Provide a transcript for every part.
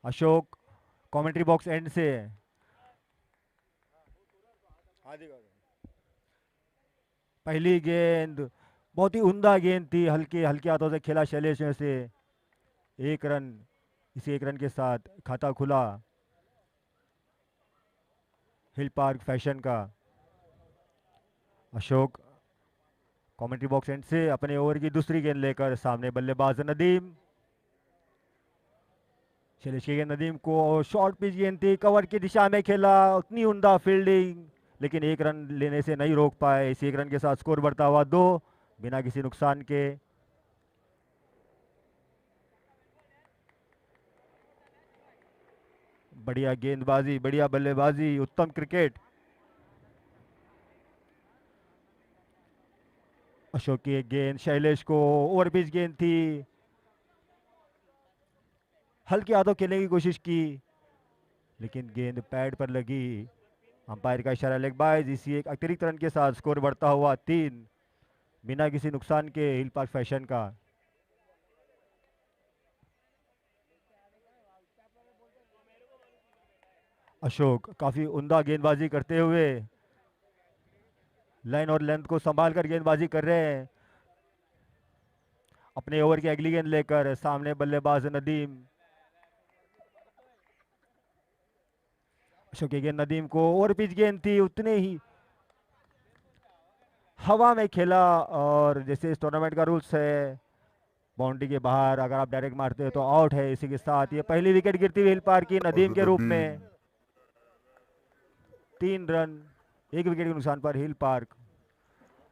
Ashok commentary box and से। पहली गेंद बहुत ही उम्दा गेंद थी, हल्के हल्के हाथों से खेला शैलेश ने से। एक रन, इसी एक रन के साथ खाता खुला हिल पार्क फैशन का। अशोक कमेंट्री बॉक्स एंड से अपने ओवर की दूसरी गेंद लेकर सामने बल्लेबाज नदीम। शैलेश की गेंद नदीम को, शॉर्ट पिच गेंद थी, कवर की दिशा में खेला, उतनी उम्दा फील्डिंग, लेकिन एक रन लेने से नहीं रोक पाए। इसी एक रन के साथ स्कोर बढ़ता हुआ 2 बिना किसी नुकसान के। बढ़िया गेंदबाजी, बढ़िया बल्लेबाजी, उत्तम क्रिकेट। अशोक की एक गेंद शैलेश को, ओवर पिच गेंद थी, हल्के हाथों खेलने की कोशिश की, लेकिन गेंद पैड पर लगी। अंपायर का इशारा लेग बाय। इसी एक अतिरिक्त रन के साथ स्कोर बढ़ता हुआ 3 बिना किसी नुकसान के हिल पार्क फैशन का। अशोक काफी उम्दा गेंदबाजी करते हुए लाइन और लेंथ को संभाल कर गेंदबाजी कर रहे हैं। अपने ओवर की अगली गेंद लेकर सामने बल्लेबाज नदीम। अशोक की गेंद नदीम को, ओवर पिच गेंद थी, उतने ही हवा में खेला, और जैसे इस टूर्नामेंट का रूल्स है, बाउंड्री के बाहर अगर आप डायरेक्ट मारते हो तो आउट है। इसी के साथ ये पहली विकेट गिरती हुई हिल पार्क की नदीम के रूप में। 3 रन, 1 विकेट के नुकसान पर हिल पार्क।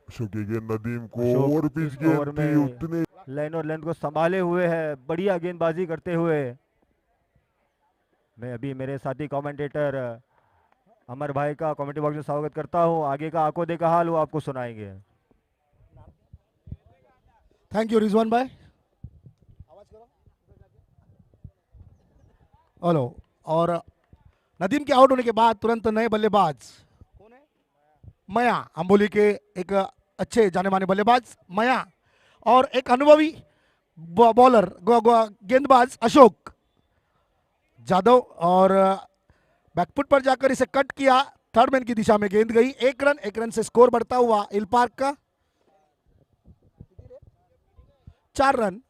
अशोक की गेंद नदीम को, अशोक और पिच इस गेंद ओवर थी, में उतने लाइन और लेंथ को संभाले हुए है, बढ़िया गेंदबाजी करते हुए। मैं अभी मेरे साथी कमेंटेटर अमर भाई का कमेंट्री बॉक्स में स्वागत करता हूं। आगे का आंखों देखा हाल वो आपको सुनाएंगे। थैंक यू रिजवान भाई। हेलो। और नदीम के आउट होने के बाद तुरंत नए बल्लेबाज कौन है? मया, अंबोली के एक अच्छे जाने माने बल्लेबाज मया, और एक अनुभवी बॉलर गेंदबाज अशोक जादव, और बैकफुट पर जाकर इसे कट किया। थर्ड मैन की दिशा में गेंद गई। एक रन से स्कोर बढ़ता हुआ इल पार्क का 4 run.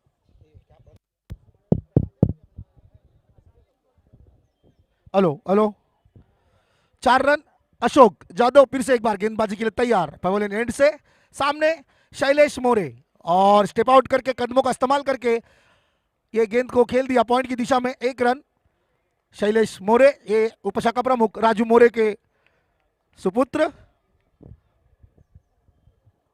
Hello hello. 4 run. Ashok Jadav फिर से एक बार गेंदबाजी के लिए तैयार पवेलियन एंड से। सामने शैलेश मोरे, और स्टेप आउट करके कदमों का इस्तेमाल करके ये गेंद को खेल दिया पॉइंट की दिशा में। 1 रन। शैलेश मोरे ये उपशाखा प्रमुख राजू मोरे के सुपुत्र।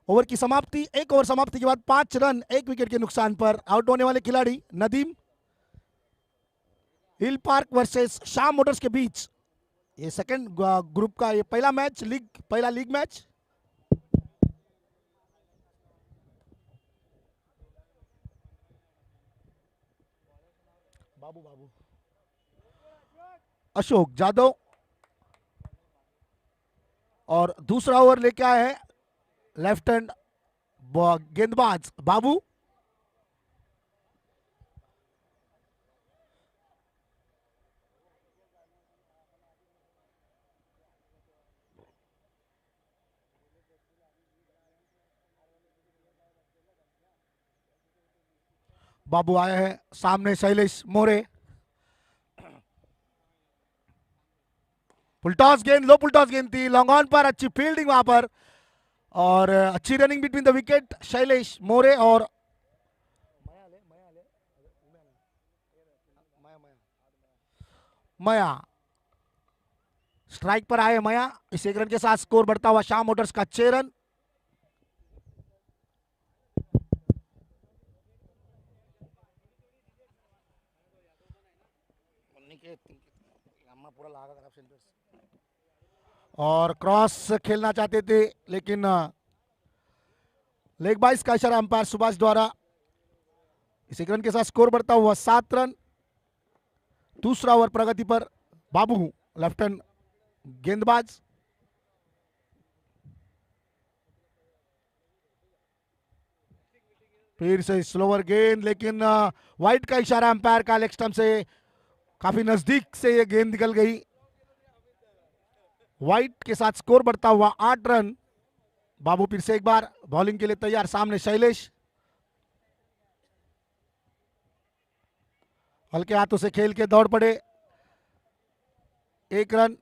ओवर की समाप्ति, एक ओवर समाप्ति के बाद 5 रन 1 विकेट के नुकसान पर आउट होने वाले खिलाड़ी नदीम। हिल पार्क वर्सेस शाम मोटर्स के बीच ये सेकंड ग्रुप का ये पहला मैच, पहला लीग मैच। बाबू बाबू अशोक जादव, और दूसरा ओवर लेके आए हैं लेफ्ट हैंड गेंदबाज बाबू। बाबू आए हैं सामने शैलेश मोरे। फुलटॉस गेंद, लो फुलटॉस गेंद थी, लॉन्ग ऑन पर अच्छी फील्डिंग वहां पर, और अच्छी running between the wicket Shailesh More और मया। स्ट्राइक पर आए मया। इस 1 रन के साथ स्कोर बढ़ता हुआ शाम मोटर्स का 6 रन। और क्रॉस खेलना चाहते थे, लेकिन लेग बाइस का इशारा अंपायर सुभाष द्वारा। इस 1 रन के साथ स्कोर बढ़ता हुआ 7 रन। दूसरा ओवर प्रगति पर बाबू लेफ्ट हैंड गेंदबाज। फिर से स्लोवर गेंद, लेकिन वाइड का इशारा अंपायर का, लेग स्टंप से काफी नजदीक से ये गेंद निकल गई। वाइड के साथ स्कोर बढ़ता हुआ 8 रन। बाबू फिर से एक बार बॉलिंग के लिए तैयार, सामने शैलेश हल्के हाथों से खेल के दौड़ पड़े। 1 रन।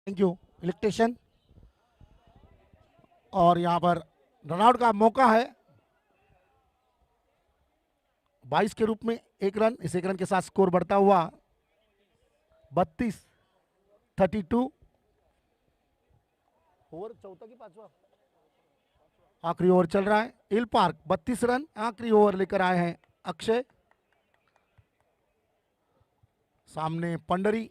Thank you electrician. और यहाँ पर रनआउट का मौका है 22 के रूप में 1 रन। इस 1 रन के साथ स्कोर बढ़ता हुआ 32 ओवर चौथा की पांचवा आखिरी ओवर चल रहा है। हिल पार्क 32 रन आखिरी ओवर लेकर आए हैं अक्षय। सामने पंडरी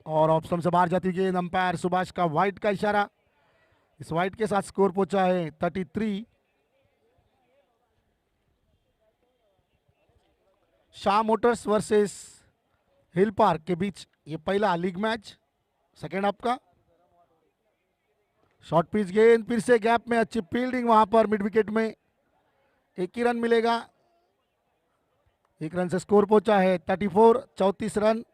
और ऑप्शन से बाहर जाती गेंद, अंपायर सुभाष का वाइट का इशारा। इस वाइट के साथ स्कोर पहुंचा है 33। Shah Motors versus hill park के बीच ये पहला लीग मैच सेकेंड हाफ का। शॉर्ट पिच गेंद, फिर से गैप में अच्छी फील्डिंग, वहां पर मिड विकेट में 1 ही रन मिलेगा। 1 रन से स्कोर पहुंचा है 34, 34 रन।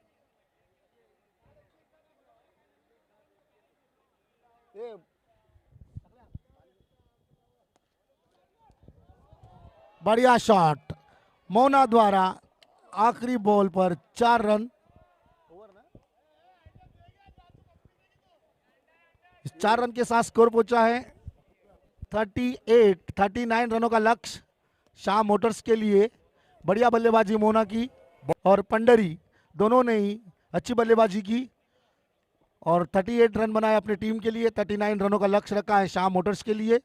बढ़िया शॉट मोना द्वारा आखिरी बॉल पर 4 रन। इस 4 रन के साथ स्कोर पहुंचा है 39 रनों का लक्ष्य शाह मोटर्स के लिए। बढ़िया बल्लेबाजी मोना की और पंडरी दोनों ने ही अच्छी बल्लेबाजी की और 38 रन बनाए अपनी टीम के लिए। 39 रनों का लक्ष्य रखा है शाह मोटर्स के लिए।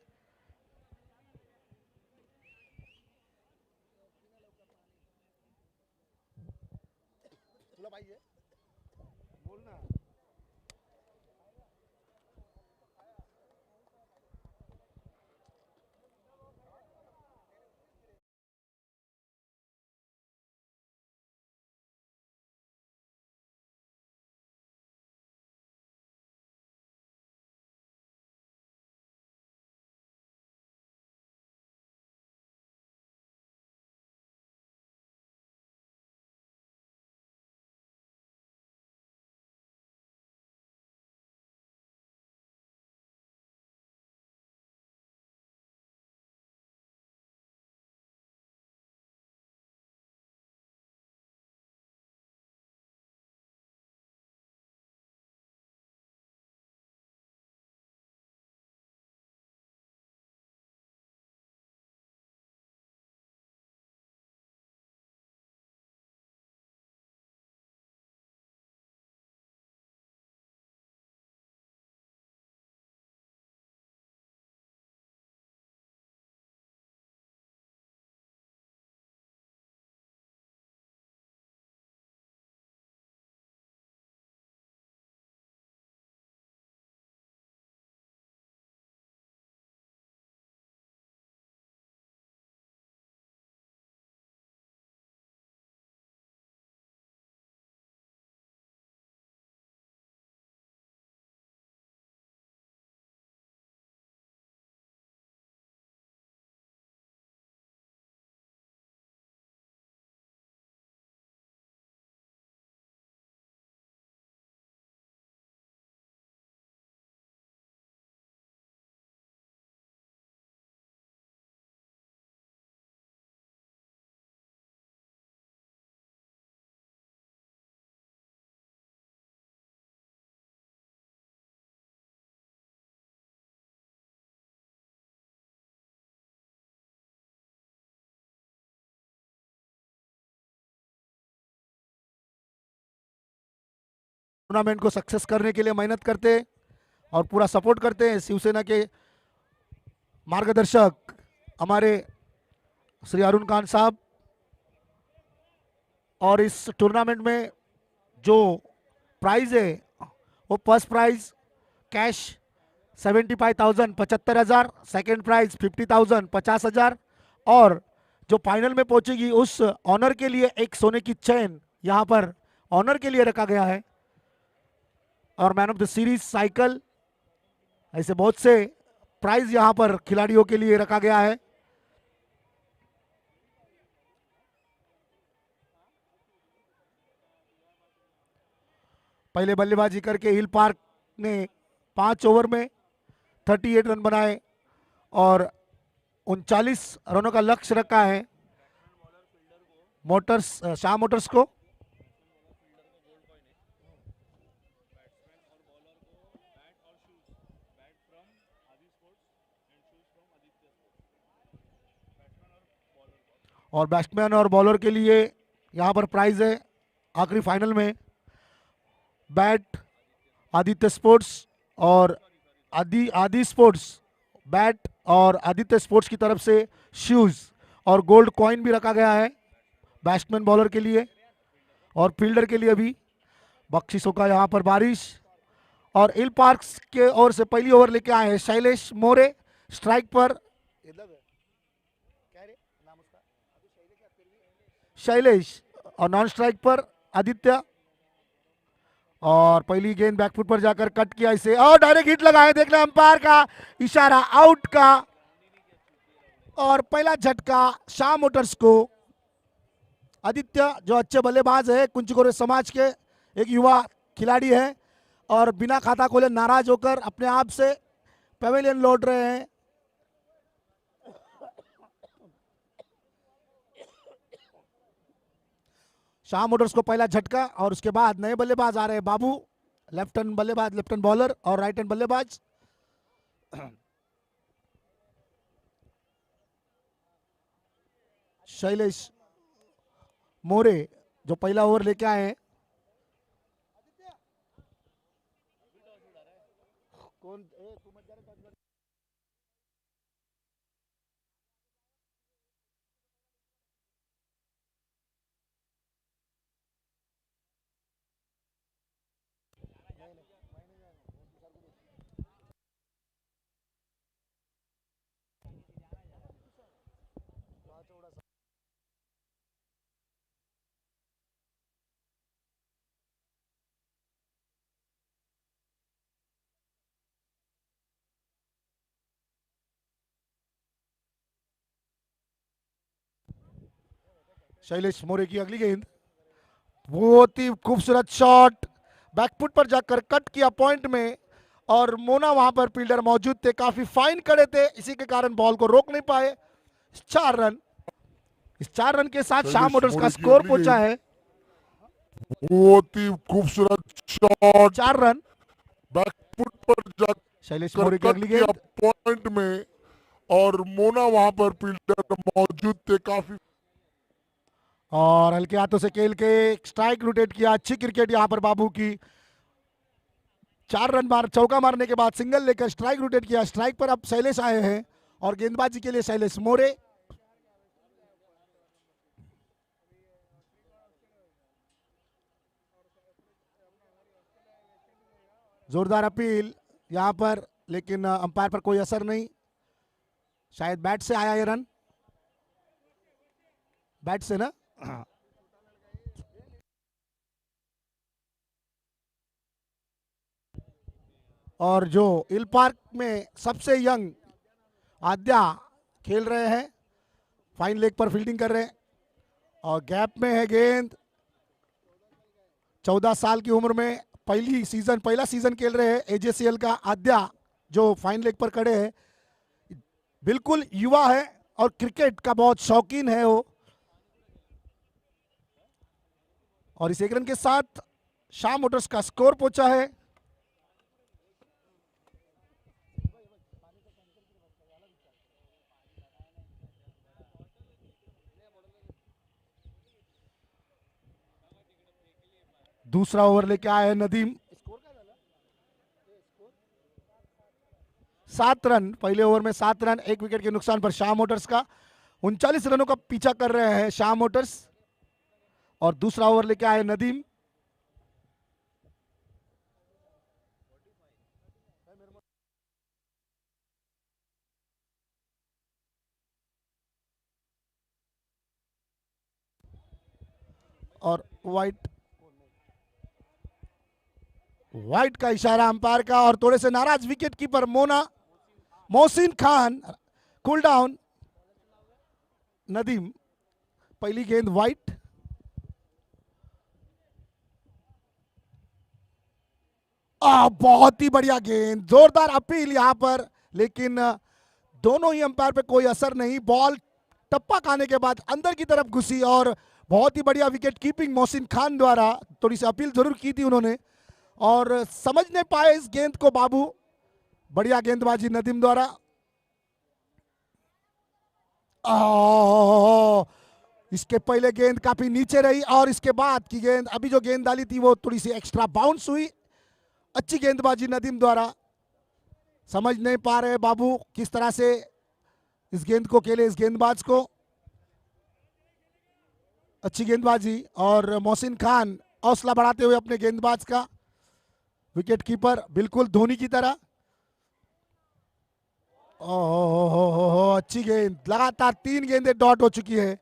टूर्नामेंट को सक्सेस करने के लिए मेहनत करते और पूरा सपोर्ट करते हैं शिवसेना के मार्गदर्शक हमारे श्री अरुण खान साहब। और इस टूर्नामेंट में जो प्राइज है वो first prize cash 75,000 75,000, second prize 50,000 50,000 और जो फाइनल में पहुंचेगी उस ऑनर के लिए एक सोने की चेन यहाँ पर ऑनर के लिए रखा गया है और man of the series cycle. ऐसे बहुत से प्राइज यहाँ पर खिलाड़ियों के लिए रखा गया है। पहले बल्लेबाजी करके हिल पार्क ने 5 ओवर में 38 रन बनाए और 39 रनों का लक्ष्य रखा है शाह मोटर्स को। और बैट्समैन और बॉलर के लिए यहाँ पर प्राइज है आखिरी फाइनल में बैट आदित्य स्पोर्ट्स और आदि स्पोर्ट्स बैट और आदित्य स्पोर्ट्स की तरफ से शूज और गोल्ड कॉइन भी रखा गया है बैट्समैन बॉलर के लिए और फील्डर के लिए भी बख्शिशों का यहाँ पर बारिश। और इल पार्क्स के ओर से पहली ओवर लेके आए हैं शैलेश मोरे स्ट्राइक पर शैलेश और नॉन स्ट्राइक पर आदित्य और पहली गेंद बैकफुट पर जाकर कट किया इसे और डायरेक्ट हिट लगाए। देख रहे अंपायर का इशारा आउट का और पहला झटका शाह मोटर्स को। आदित्य जो अच्छे बल्लेबाज है कुंचिकोरे समाज के एक युवा खिलाड़ी है और बिना खाता खोले नाराज होकर अपने आप से पवेलियन लौट रहे हैं। शाह मोटर्स को पहला झटका और उसके बाद नए बल्लेबाज आ रहे हैं बाबू लेफ्ट हैंड बल्लेबाज लेफ्ट हैंड बॉलर और राइट हैंड बल्लेबाज। शैलेश मोरे जो पहला ओवर लेके आए हैं। कौन शैलेश मोरे की अगली गेंद बहुत ही खूबसूरत शॉट बैकफुट पर जाकर कट किया पॉइंट में और मोना वहां पर फील्डर मौजूद थे काफी फाइन खड़े थे इसी के कारण बॉल को रोक नहीं पाए। 4 रन इस 4 रन के साथ शाह मोटर्स का स्कोर पहुंचा है बहुत ही खूबसूरत शॉट 4 रन। बैकफुट पर जाकर शैलेश मोरे की कट अगली किया गेंद पॉइंट में और मोना वहां पर फील्डर मौजूद थे काफी और हल्के हाथों से खेल के स्ट्राइक रोटेट किया। अच्छी क्रिकेट यहां पर बाबू की 4 रन मार चौका मारने के बाद सिंगल लेकर स्ट्राइक रोटेट किया। स्ट्राइक पर अब शैलेश आए हैं और गेंदबाजी के लिए शैलेश मोरे। जोरदार अपील यहां पर लेकिन अंपायर पर कोई असर नहीं। शायद बैट से आया ये रन बैट से ना और जो इल पार्क में सबसे यंग आद्या खेल रहे हैं फाइन लेग पर फील्डिंग कर रहे हैं और गैप में है गेंद 14 साल की उम्र में पहला सीजन खेल रहे हैं एजेसीएल का आद्या जो फाइन लेग पर खड़े हैं बिल्कुल युवा है और क्रिकेट का बहुत शौकीन है वो। और इस 1 रन के साथ शाह मोटर्स का स्कोर पहुंचा है दूसरा ओवर लेके आए हैं नदीम 7 रन पहले ओवर में 7 रन 1 विकेट के नुकसान पर शाह मोटर्स का 39 रनों का पीछा कर रहे हैं शाह मोटर्स। और दूसरा ओवर लेके आए नदीम और वाइट का इशारा अंपायर का और थोड़े से नाराज wicket keeper Mohsin Khan cool down. Nadeem पहली गेंद वाइट बहुत ही बढ़िया गेंद जोरदार अपील यहां पर लेकिन दोनों ही अंपायर पे कोई असर नहीं। बॉल टप्पा खाने के बाद अंदर की तरफ घुसी और बहुत ही बढ़िया विकेट कीपिंग मोहसिन खान द्वारा थोड़ी सी अपील जरूर की थी उन्होंने और समझ नहीं पाए इस गेंद को बाबू। बढ़िया गेंदबाजी नदीम द्वारा इसके पहले गेंद काफी नीचे रही और इसके बाद की गेंद, अभी जो गेंद डाली थी वो थोड़ी सी एक्स्ट्रा बाउंस हुई। अच्छी गेंदबाजी नदीम द्वारा। समझ नहीं पा रहे बाबू किस तरह से इस गेंद को खेले, इस गेंदबाज को। अच्छी गेंदबाजी और मोहसिन खान हौसला बढ़ाते हुए अपने गेंदबाज का। विकेट कीपर बिल्कुल धोनी की तरह। ओहो, अच्छी गेंद। लगातार 3 गेंदें डॉट हो चुकी है।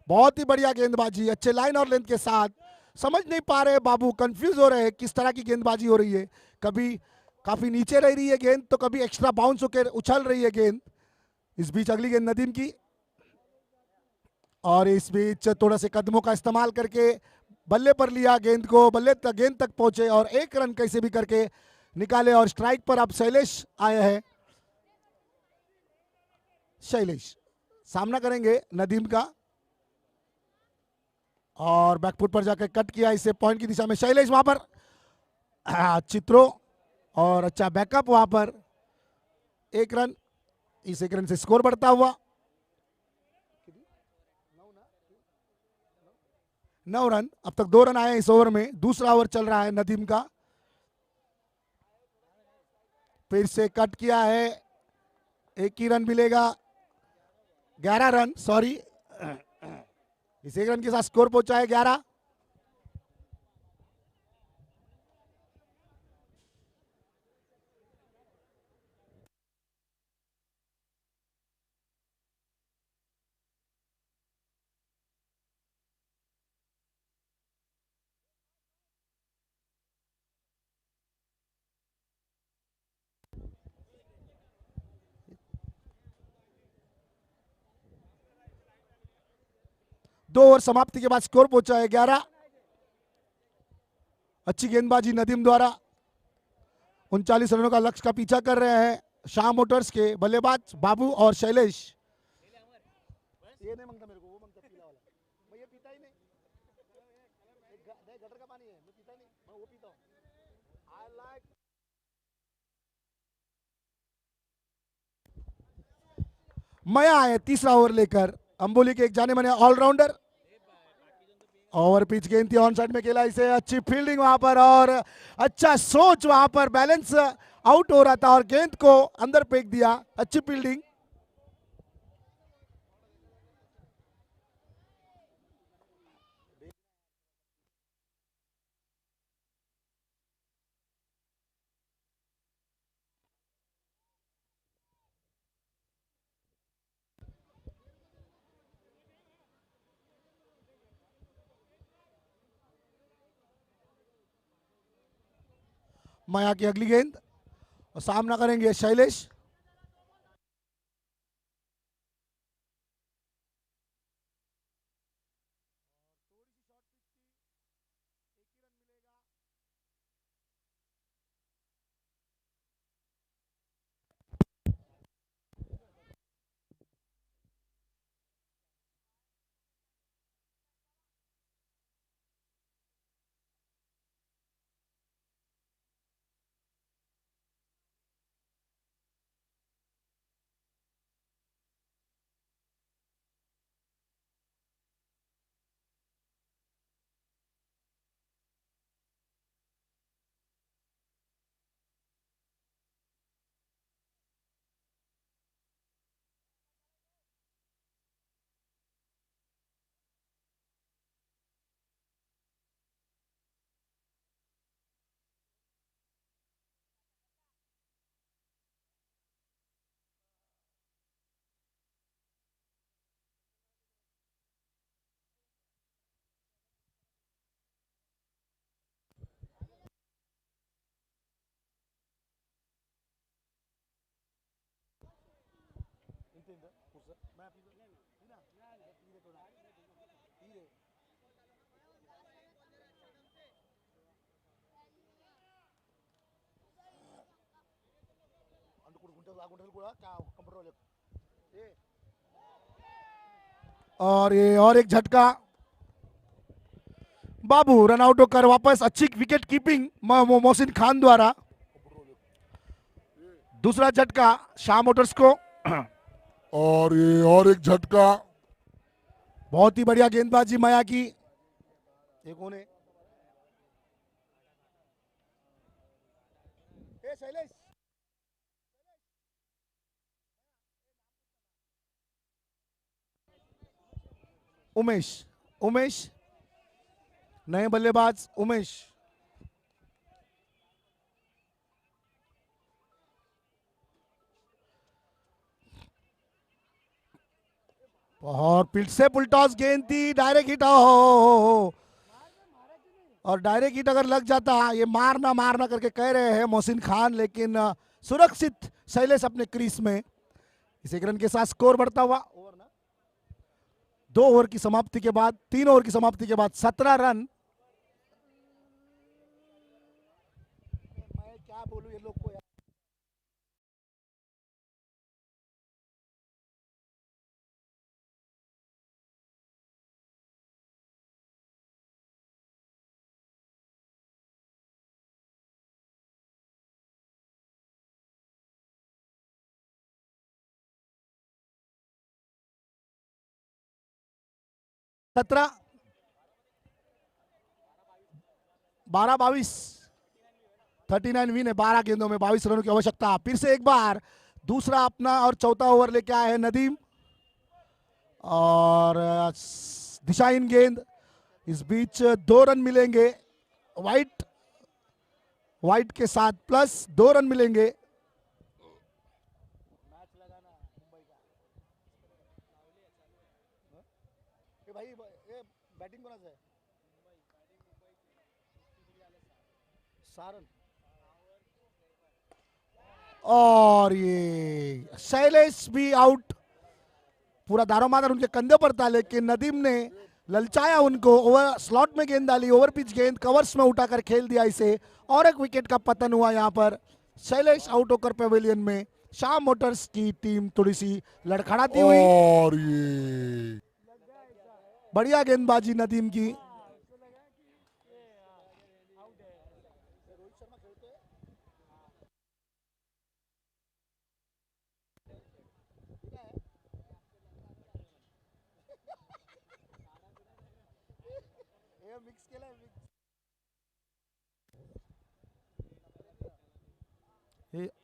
बहुत ही बढ़िया गेंदबाजी, अच्छे लाइन और लेंथ के साथ। समझ नहीं पा रहे बाबू, कंफ्यूज हो रहे हैं किस तरह की गेंदबाजी हो रही है। कभी काफी नीचे रह रही है गेंद तो कभी एक्स्ट्रा बाउंस होकर उछल रही है गेंद। इस बीच अगली गेंद नदीम की, और इस बीच थोड़ा से कदमों का इस्तेमाल करके बल्ले पर लिया गेंद को, गेंद तक पहुंचे और 1 रन कैसे भी करके निकाले। और स्ट्राइक पर अब शैलेश आए हैं। शैलेश सामना करेंगे नदीम का, और बैकफुट पर जाकर कट किया इसे पॉइंट की दिशा में। शैलेश वहां पर चित्रों और अच्छा बैकअप वहां पर। 1 रन, इस 1 रन से स्कोर बढ़ता हुआ 9 रन। अब तक 2 रन आए इस ओवर में। दूसरा ओवर चल रहा है नदीम का। फिर से कट किया है, 1 ही रन मिलेगा। 11 रन, सॉरी, इस 1 रन के साथ स्कोर पहुंचा है 11। दो ओवर समाप्ति के बाद स्कोर पहुंचा है 11। अच्छी गेंदबाजी नदीम द्वारा। 39 रनों का लक्ष्य का पीछा कर रहे हैं शाह मोटर्स के बल्लेबाज बाबू और शैलेश। ये नहीं मांगता मेरे को, वो मांगता पीला वाला। मैं ये पीता ही नहीं, गटर का पानी है, मैं पीता ही नहीं, मैं वो पीता हूँ। I like... मया आए तीसरा ओवर लेकर। अंबोली के एक जाने माने ऑलराउंडर। ओवर पिच गेंद थी, ऑन साइड में खेला इसे। अच्छी फील्डिंग वहां पर और अच्छा सोच वहां पर। बैलेंस आउट हो रहा था और गेंद को अंदर फेंक दिया। अच्छी फील्डिंग। माया की अगली गेंद और सामना करेंगे शैलेश। और ये और एक झटका। बाबू रन आउट होकर वापस। अच्छी विकेट कीपिंग मोहसिन खान द्वारा। दूसरा झटका शाह मोटर्स को। और ये और एक झटका। बहुत ही बढ़िया गेंदबाजी माया की। ये कौन है? ए शैलेश, उमेश, उमेश, नए बल्लेबाज उमेश। और फिर से फुलटॉस गेंद थी, डायरेक्ट हिट हो। और डायरेक्ट हिट अगर लग जाता, ये मारना मारना करके कह रहे हैं मोहसिन खान, लेकिन सुरक्षित शैलेश अपने क्रीज में। इस एक रन के साथ स्कोर बढ़ता हुआ, 2 ओवर की समाप्ति के बाद, 3 ओवर की समाप्ति के बाद 17 रन। मैं क्या बोलूं ये लोग को यार। सत्रह 12-22, 39 विन है। 12 गेंदों में 22 रनों की आवश्यकता। फिर से एक बार दूसरा अपना और चौथा ओवर लेके आए हैं नदीम, और दिशाहीन गेंद। इस बीच 2 रन मिलेंगे, वाइट, वाइट के साथ प्लस 2 रन मिलेंगे। भाई ये बैटिंग कोणाचं आहे? सारन। और ये शैलेश भी आउट। पूरा दारोमदार उनके कंधे पर था, लेकिन नदीम ने ललचाया उनको। ओवर स्लॉट में गेंद डाली, ओवर पिच गेंद कवर्स में उठाकर खेल दिया इसे, और एक विकेट का पतन हुआ यहाँ पर। शैलेश आउट होकर पवेलियन में। शाह मोटर्स की टीम थोड़ी सी लड़खड़ाती हुई। और ये बढ़िया गेंदबाजी नदीम की।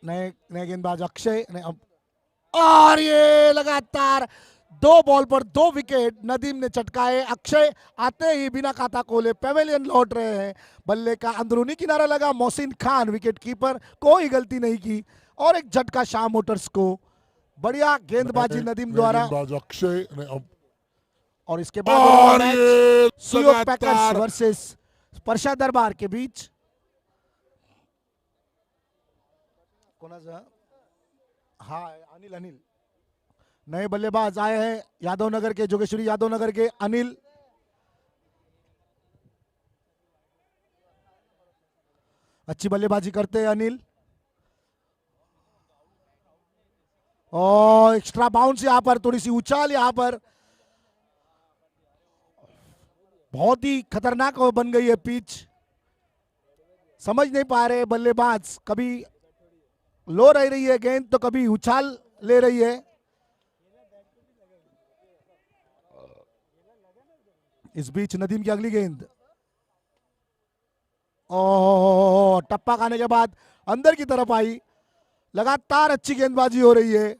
नए नए गेंदबाज अक्षय ने अब, और ये लगातार 2 बॉल पर 2 विकेट नदीम ने चटकाए। अक्षय आते ही बिना खाता खोले पेवेलियन लौट रहे हैं। बल्ले का अंदरूनी किनारा लगा। मोहसिन खान विकेट कीपर, कोई गलती नहीं की, और एक झटका शाह मोटर्स को। बढ़िया गेंदबाजी नदीम द्वारा। गेंदबाज अक्षय ने अब, और इसके बाद और मैच ये सुयोग पैकर्स लगातार वर्सेस परशा दरबार के बीच। हाँ, अनिल, अनिल नए बल्लेबाज आए हैं यादव नगर के, जोगेश्वरी यादव नगर के अनिल। अच्छी बल्लेबाजी करते हैं अनिल। और एक्स्ट्रा बाउंस यहाँ पर, थोड़ी सी उछाल यहाँ पर। बहुत ही खतरनाक बन गई है पिच। समझ नहीं पा रहे बल्लेबाज, कभी लो रह रही है गेंद तो कभी उछाल ले रही है। इस बीच नदीम की अगली गेंद, ओह, टप्पा खाने के बाद अंदर की तरफ आई। लगातार अच्छी गेंदबाजी हो रही है।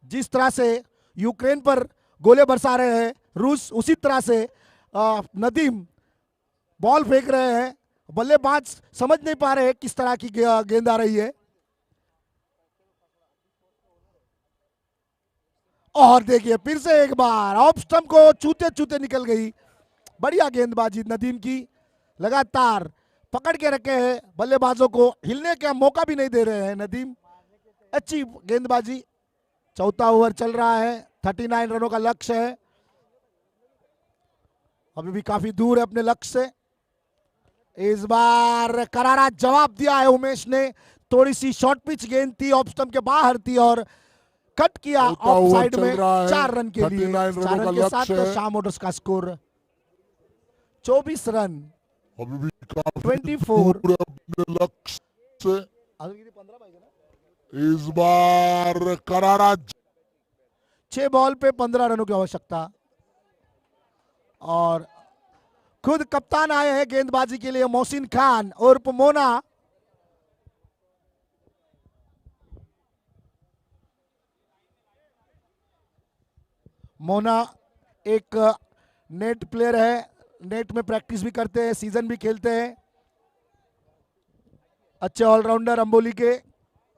जिस तरह से यूक्रेन पर गोले बरसा रहे हैं रूस, उसी तरह से नदीम बॉल फेंक रहे हैं। बल्लेबाज समझ नहीं पा रहे किस तरह की गेंद आ रही है। और देखिए फिर से एक बार ऑफ स्टंप को चूते चूते निकल गई। बढ़िया गेंदबाजी नदीम की। लगातार पकड़ के रखे हैं, बल्लेबाजों को हिलने का मौका भी नहीं दे रहे हैं नदीम। अच्छी गेंदबाजी। चौथा ओवर चल रहा है, 39 रनों का लक्ष्य है। अभी भी काफी दूर है अपने लक्ष्य से। इस बार करारा जवाब दिया है उमेश ने। थोड़ी सी शॉर्ट पिच गेंद थी, ऑफ स्टंप के बाहर थी, और कट किया ऑफ साइड में। 4 रन के लिए, 4 रन के साथ तो शाह मोटर्स का स्कोर 24 रन। अभी भी काफी 24 दूर है अपने लक्ष्य से। इस बार करारा 6 बॉल पे 15 रनों की आवश्यकता। और खुद कप्तान आए हैं गेंदबाजी के लिए, मोहसिन खान उर्फ मोना। मोना एक नेट प्लेयर है, नेट में प्रैक्टिस भी करते हैं, सीजन भी खेलते हैं। अच्छे ऑलराउंडर अंबोली के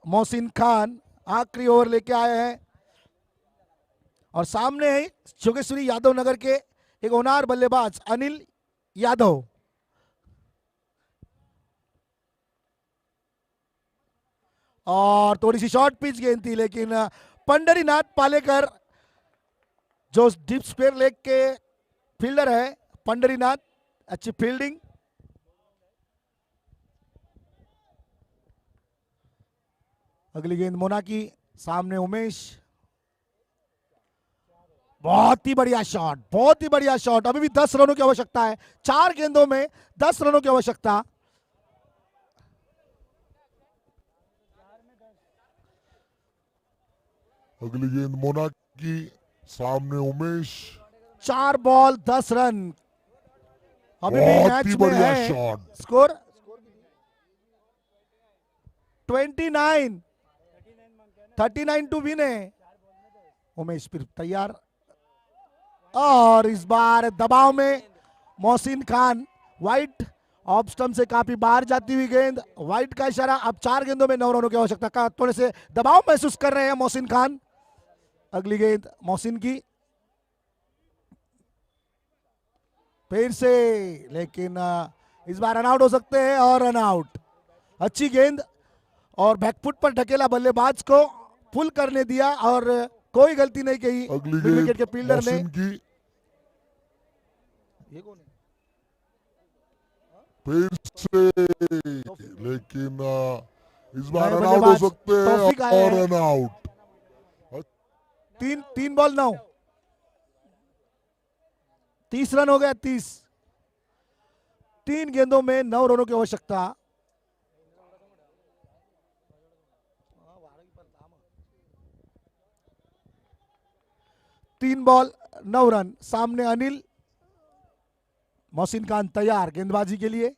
मोहसिन खान आखिरी ओवर लेके आए हैं। और सामने है जोगेश्वरी यादव नगर के एक होनहार बल्लेबाज अनिल यादव। और थोड़ी सी शॉर्ट पिच गेंद थी, लेकिन पंडरीनाथ पालेकर जो डीप स्क्वायर लेग के फील्डर है, पंडरीनाथ, अच्छी फील्डिंग। अगली गेंद मोना की, सामने उमेश। बहुत ही बढ़िया शॉट, बहुत ही बढ़िया शॉट। अभी भी 10 रनों की आवश्यकता है, 4 गेंदों में 10 रनों की आवश्यकता। अगली गेंद मोना की, सामने उमेश। 4 बॉल 10 रन अभी भी बहुत मैच ही में बढ़िया है। शॉट। स्कोर 29, 39 टू विन है। उमेश फिर तैयार, और इस बार दबाव में Mohsin Khan. White off stump से काफी बाहर जाती हुई गेंद, वाइट का इशारा। अब 4 गेंदों में 9 रनों की आवश्यकता का थोड़े से दबाव महसूस कर रहे हैं मोहसिन खान। अगली गेंद मोहसिन की, फिर से, लेकिन इस बार रन आउट हो सकते हैं, और रन आउट। अच्छी गेंद, और बैकफुट पर ढकेला बल्लेबाज को, पुल करने दिया, और कोई गलती नहीं की अगली मिड गेंद विकेट के फील्डर ने। मोहसिन की, फिर से, लेकिन इस बार नए रन आउट हो बल्लेबाज सकते हैं, तौफीक आए और हैं। Run out. 3 बॉल 9, 30 रन हो गया। 3 गेंदों में 9 रनों की आवश्यकता। तीन बॉल 9 रन। सामने अनिल, मोहसिन खान तैयार गेंदबाजी के लिए।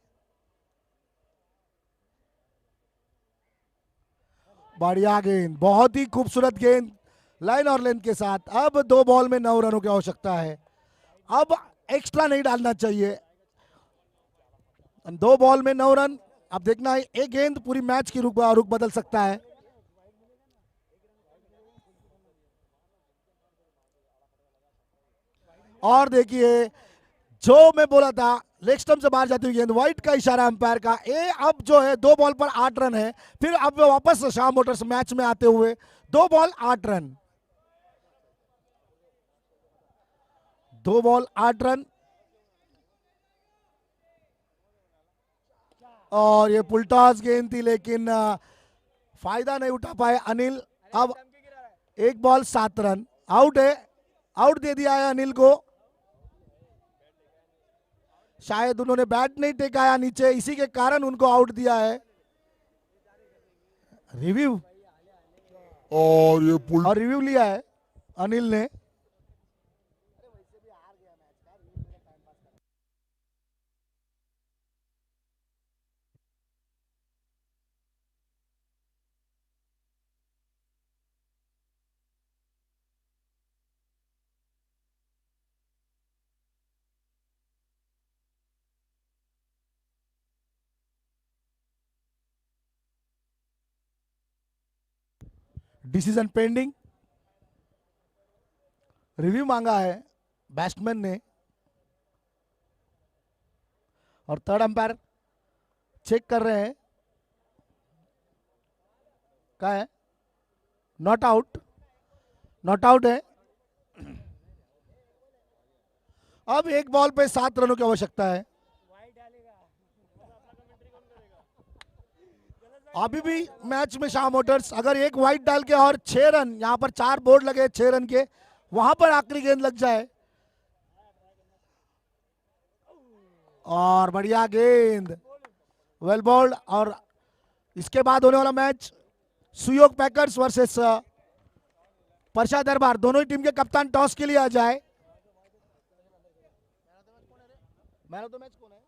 बढ़िया गेंद, बहुत ही खूबसूरत गेंद, लाइन और लेंथ के साथ। अब 2 बॉल में 9 रनों की आवश्यकता है, अब एक्स्ट्रा नहीं डालना चाहिए। 2 बॉल में 9 रन। अब देखना है, एक गेंद पूरी मैच की रुख बदल सकता है। और देखिए, जो मैं बोला था, लेग स्टंप से बाहर जाती हुई गेंद, व्हाइट का इशारा अंपायर का। अब जो है 2 बॉल पर 8 रन है। फिर अब वापस शाह मोटर्स मैच में आते हुए 2 बॉल 8 रन, 2 बॉल 8 रन। और ये पुलटॉस गेंद थी, लेकिन फायदा नहीं उठा पाए अनिल। अब 1 बॉल 7 रन, आउट है, आउट दे दिया है अनिल को। शायद उन्होंने बैट नहीं टेकाया नीचे, इसी के कारण उनको आउट दिया है। रिव्यू, और ये पुल, और रिव्यू लिया है अनिल ने। डिसीजन पेंडिंग, रिव्यू मांगा है बैट्समैन ने, और थर्ड अंपायर चेक कर रहे हैं। क्या है? नॉट आउट, नॉट आउट है। अब 1 बॉल पे 7 रनों की आवश्यकता है। अभी भी मैच में शाह मोटर्स, अगर एक वाइड डाल के और 6 रन, यहां पर 4 बोर्ड लगे 6 रन के, वहां पर आखिरी गेंद लग जाए। और बढ़िया गेंद, वेल बॉल्ड। और इसके बाद होने वाला मैच सुयोग पैकर्स वर्सेस परशा दरबार। दोनों ही टीम के कप्तान टॉस के लिए आ जाए। मैन ऑफ द मैच कौन है?